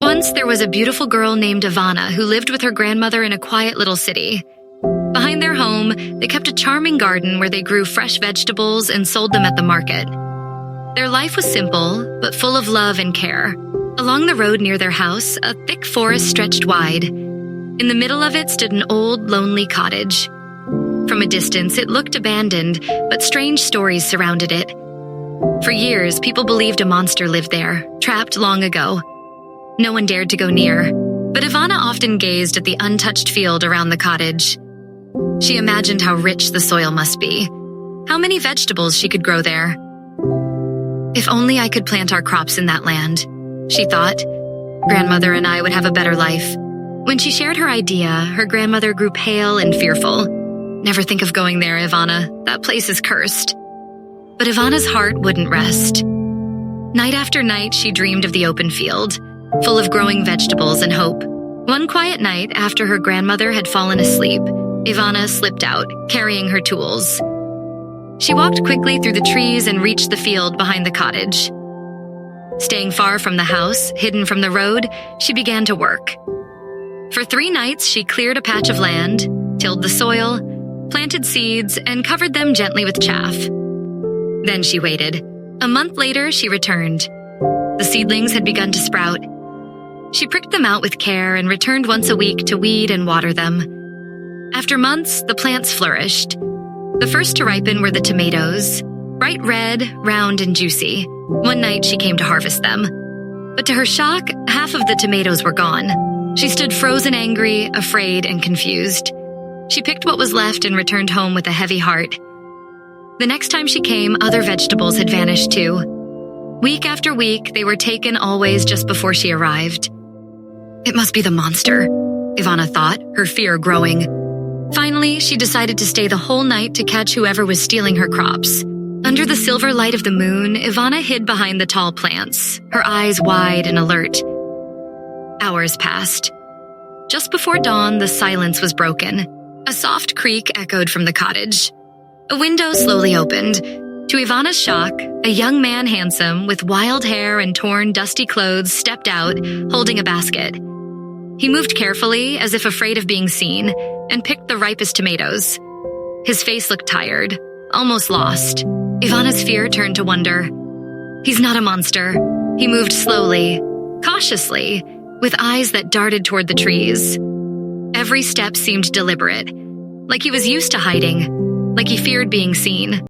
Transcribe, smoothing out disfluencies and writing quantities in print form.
Once there was a beautiful girl named Ivana who lived with her grandmother in a quiet little city. Behind their home, they kept a charming garden where they grew fresh vegetables and sold them at the market. Their life was simple, but full of love and care. Along the road near their house, a thick forest stretched wide. In the middle of it stood an old, lonely cottage. From a distance, it looked abandoned, but strange stories surrounded it. For years, people believed a monster lived there, trapped long ago. No one dared to go near, but Ivana often gazed at the untouched field around the cottage. She imagined how rich the soil must be, how many vegetables she could grow there. If only I could plant our crops in that land, she thought. Grandmother and I would have a better life. When she shared her idea, her grandmother grew pale and fearful. Never think of going there, Ivana. That place is cursed. But Ivana's heart wouldn't rest. Night after night, she dreamed of the open field, full of growing vegetables and hope. One quiet night, after her grandmother had fallen asleep, Ivana slipped out, carrying her tools. She walked quickly through the trees and reached the field behind the cottage. Staying far from the house, hidden from the road, she began to work. For 3 nights, she cleared a patch of land, tilled the soil, planted seeds, and covered them gently with chaff. Then she waited. A month later, she returned. The seedlings had begun to sprout. She pricked them out with care and returned once a week to weed and water them. After months, the plants flourished. The first to ripen were the tomatoes, bright red, round, and juicy. One night, she came to harvest them. But to her shock, half of the tomatoes were gone. She stood frozen angry, afraid, and confused. She picked what was left and returned home with a heavy heart. The next time she came, other vegetables had vanished too. Week after week, they were taken always just before she arrived. It must be the monster, Ivana thought, her fear growing. Finally, she decided to stay the whole night to catch whoever was stealing her crops. Under the silver light of the moon, Ivana hid behind the tall plants, her eyes wide and alert. Hours passed. Just before dawn, the silence was broken. A soft creak echoed from the cottage. A window slowly opened. To Ivana's shock, a young man handsome, with wild hair and torn, dusty clothes, stepped out, holding a basket. He moved carefully, as if afraid of being seen, and picked the ripest tomatoes. His face looked tired, almost lost. Ivana's fear turned to wonder. He's not a monster. He moved slowly, cautiously, with eyes that darted toward the trees. Every step seemed deliberate, like he was used to hiding, like he feared being seen.